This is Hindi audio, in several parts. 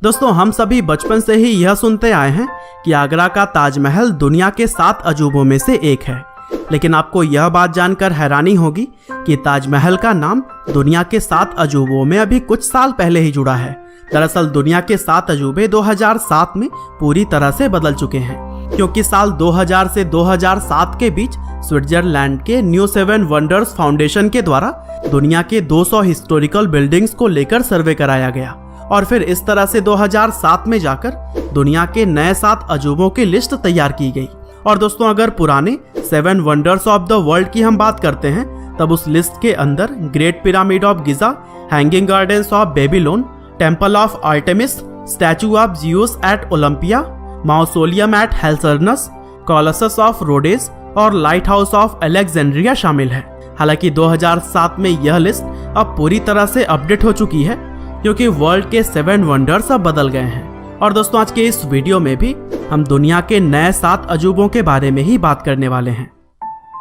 दोस्तों हम सभी बचपन से ही यह सुनते आए हैं कि आगरा का ताजमहल दुनिया के 7 अजूबों में से एक है। लेकिन आपको यह बात जानकर हैरानी होगी कि ताजमहल का नाम दुनिया के 7 अजूबों में अभी कुछ साल पहले ही जुड़ा है। दरअसल दुनिया के 7 अजूबे 2007 में पूरी तरह से बदल चुके हैं, क्योंकि साल 2000 से 2007 के बीच स्विट्जरलैंड के न्यू 7 वंडर्स फाउंडेशन के द्वारा दुनिया के 200 हिस्टोरिकल बिल्डिंग्स को लेकर सर्वे कराया गया और फिर इस तरह से 2007 में जाकर दुनिया के नए 7 अजूबों की लिस्ट तैयार की गई। और दोस्तों अगर पुराने 7 वंडर्स ऑफ द वर्ल्ड की हम बात करते हैं, तब उस लिस्ट के अंदर great pyramid of Giza, hanging gardens of Babylon, temple of Artemis, statue of Zeus at Olympia, mausoleum at Halicarnassus, colossus of Rhodes और लाइट हाउस ऑफ अलेक्जेंड्रिया शामिल है। हालांकि 2007 में यह लिस्ट अब पूरी तरह से अपडेट हो चुकी है, क्योंकि वर्ल्ड के 7 वंडर्स अब बदल गए हैं। और दोस्तों आज के इस वीडियो में भी हम दुनिया के नए 7 अजूबों के बारे में ही बात करने वाले हैं।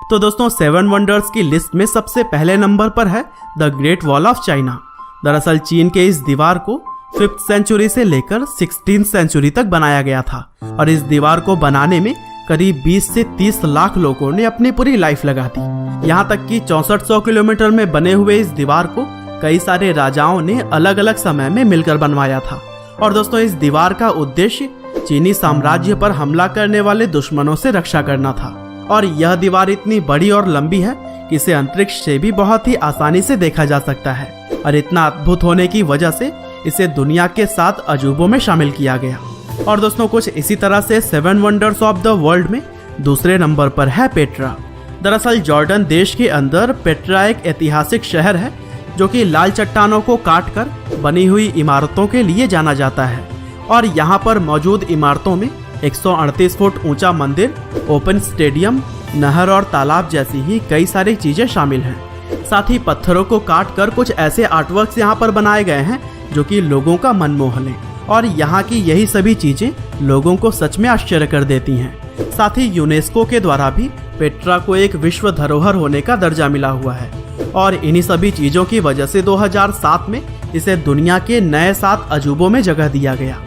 तो दोस्तों 7 वंडर्स की लिस्ट में सबसे पहले नंबर पर है the great wall of China. दरअसल चीन के इस दीवार को 5th सेंचुरी से लेकर 16th सेंचुरी तक बनाया गया था और इस दीवार को बनाने में करीब 20 से 30 लाख लोगों ने अपनी पूरी लाइफ लगा दी। यहाँ तक कि 6400 किलोमीटर में बने हुए इस दीवार को कई सारे राजाओं ने अलग अलग समय में मिलकर बनवाया था। और दोस्तों इस दीवार का उद्देश्य चीनी साम्राज्य पर हमला करने वाले दुश्मनों से रक्षा करना था। और यह दीवार इतनी बड़ी और लंबी है कि इसे अंतरिक्ष से भी बहुत ही आसानी से देखा जा सकता है और इतना अद्भुत होने की वजह से इसे दुनिया के 7 अजूबों में शामिल किया गया। और दोस्तों कुछ इसी तरह से 7 वंडर्स ऑफ द वर्ल्ड में दूसरे नंबर पर है पेट्रा। दरअसल जॉर्डन देश के अंदर पेट्रा एक ऐतिहासिक शहर है जो कि लाल चट्टानों को काटकर बनी हुई इमारतों के लिए जाना जाता है। और यहाँ पर मौजूद इमारतों में 138 फुट ऊंचा मंदिर, ओपन स्टेडियम, नहर और तालाब जैसी ही कई सारी चीजें शामिल हैं। साथ ही पत्थरों को काटकर कुछ ऐसे आर्टवर्क्स यहाँ पर बनाए गए हैं जो कि लोगों का मन मोह लें। और यहाँ की यही सभी चीजें लोगों को सच में आश्चर्य कर देती हैं। साथ ही यूनेस्को के द्वारा भी पेट्रा को एक विश्व धरोहर होने का दर्जा मिला हुआ है और इन्हीं सभी चीजों की वजह से 2007 में इसे दुनिया के नए 7 अजूबों में जगह दिया गया।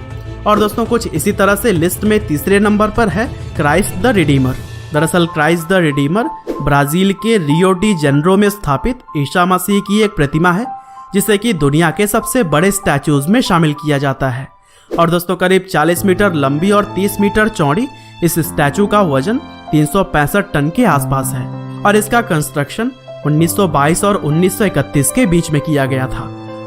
और दोस्तों कुछ इसी तरह से लिस्ट में तीसरे नंबर पर है क्राइस्ट द रिडीमर। दरअसल क्राइस्ट द रिडीमर ब्राजील के रियो डी जेनेरो में स्थापित ईसा मसीह की एक प्रतिमा है, जिसे कि दुनिया के सबसे बड़े स्टैचूज में शामिल किया जाता है। और दोस्तों करीब 40 मीटर लंबी और 30 मीटर चौड़ी इस स्टैचू का वजन 365 टन के आसपास है और इसका कंस्ट्रक्शन 1922 और 1931 के बीच में किया गया था।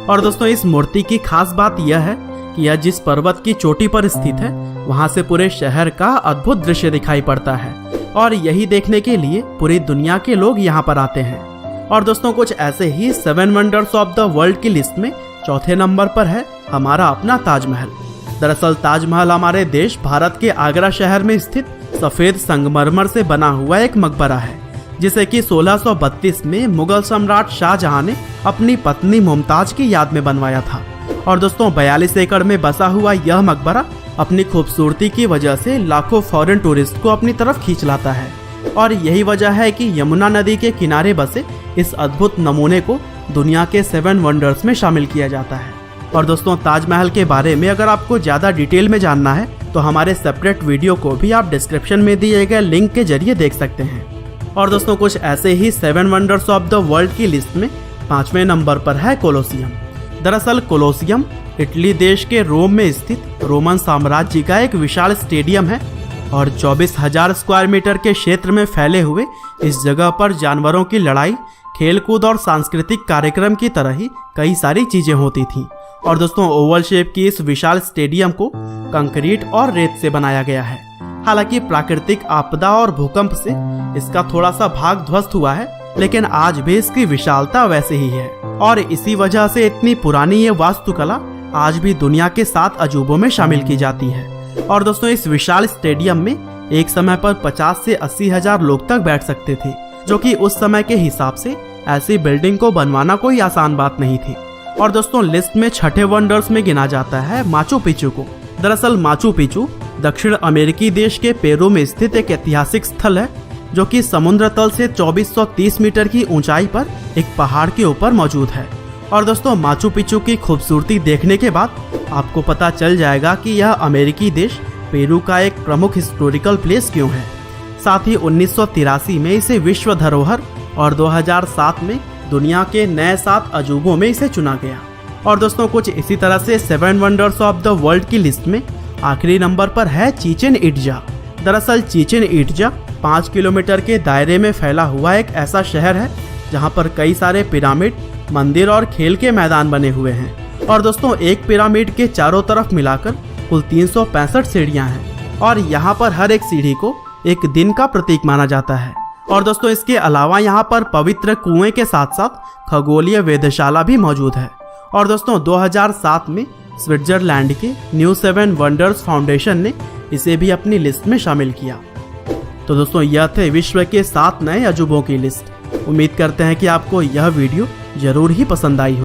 और दोस्तों इस मूर्ति की खास बात यह है कि यह जिस पर्वत की चोटी पर स्थित है वहां से पूरे शहर का अद्भुत दृश्य दिखाई पड़ता है और यही देखने के लिए पूरी दुनिया के लोग यहाँ पर आते हैं। और दोस्तों कुछ ऐसे ही 7 वंडर्स ऑफ द वर्ल्ड की लिस्ट में चौथे नंबर पर है हमारा अपना ताजमहल। दरअसल ताजमहल हमारे देश भारत के आगरा शहर में स्थित सफेद संगमरमर से बना हुआ एक मकबरा है, जिसे कि 1632 में मुगल सम्राट शाहजहां ने अपनी पत्नी मुमताज की याद में बनवाया था। और दोस्तों 42 एकड़ में बसा हुआ यह मकबरा अपनी खूबसूरती की वजह से लाखों फॉरेन टूरिस्ट को अपनी तरफ खींच लाता है और यही वजह है कि यमुना नदी के किनारे बसे इस अद्भुत नमूने को दुनिया के 7 वंडर्स में शामिल किया जाता है। और दोस्तों ताजमहल के बारे में अगर आपको ज़्यादा डिटेल में जानना है तो हमारे सेपरेट वीडियो को भी आप डिस्क्रिप्शन में दिए गए लिंक के जरिए देख सकते हैं। और दोस्तों कुछ ऐसे ही 7 वंडर्स ऑफ द वर्ल्ड की लिस्ट में 5वें नंबर पर है कोलोसियम। दरअसल कोलोसियम इटली देश के रोम में स्थित रोमन साम्राज्य का एक विशाल स्टेडियम है और 24,000 स्क्वायर मीटर के क्षेत्र में फैले हुए इस जगह पर जानवरों की लड़ाई, खेलकूद और सांस्कृतिक कार्यक्रम की तरह ही कई सारी चीजें होती थीं। और दोस्तों ओवल शेप की इस विशाल स्टेडियम को कंक्रीट और रेत से बनाया गया है। हालांकि प्राकृतिक आपदा और भूकंप से इसका थोड़ा सा भाग ध्वस्त हुआ है, लेकिन आज भी इसकी विशालता वैसे ही है और इसी वजह से इतनी पुरानी ये वास्तुकला आज भी दुनिया के 7 अजूबों में शामिल की जाती है। और दोस्तों इस विशाल स्टेडियम में एक समय पर 50 से 80 हजार लोग तक बैठ सकते थे, जो कि उस समय के हिसाब से ऐसी बिल्डिंग को बनवाना कोई आसान बात नहीं थी। और दोस्तों लिस्ट में छठे वंडर्स में गिना जाता है माचू पिचू को। दरअसल माचू पिचू दक्षिण अमेरिकी देश के पेरू में स्थित एक ऐतिहासिक स्थल है जो कि समुद्र तल से 2430 मीटर की ऊंचाई पर एक पहाड़ के ऊपर मौजूद है और दोस्तों माचू पिच्चू की खूबसूरती देखने के बाद आपको पता चल जाएगा कि यह अमेरिकी देश पेरू का एक प्रमुख हिस्टोरिकल प्लेस क्यों है। साथ ही 1983 में इसे विश्व धरोहर और 2007 में दुनिया के नए 7 अजूबों में इसे चुना गया। और दोस्तों कुछ इसी तरह से 7 वंडर्स ऑफ द वर्ल्ड की लिस्ट में आखिरी नंबर पर है चिचेन इट्जा। दरअसल चिचेन इट्जा 5 किलोमीटर के दायरे में फैला हुआ एक ऐसा शहर है जहां पर कई सारे पिरामिड, मंदिर और खेल के मैदान बने हुए हैं। और दोस्तों एक पिरामिड के चारों तरफ मिलाकर कुल 365 सीढ़ियां हैं और यहाँ पर हर एक सीढ़ी को एक दिन का प्रतीक माना जाता है। और दोस्तों इसके अलावा यहाँ पर पवित्र कुएं के साथ साथ खगोलीय वेधशाला भी मौजूद है। और दोस्तों 2007 में स्विट्जरलैंड के न्यू 7 वंडर्स फाउंडेशन ने इसे भी अपनी लिस्ट में शामिल किया। तो दोस्तों यह थे विश्व के 7 नए अजूबों की लिस्ट। उम्मीद करते हैं कि आपको यह वीडियो जरूर ही पसंद आई हो।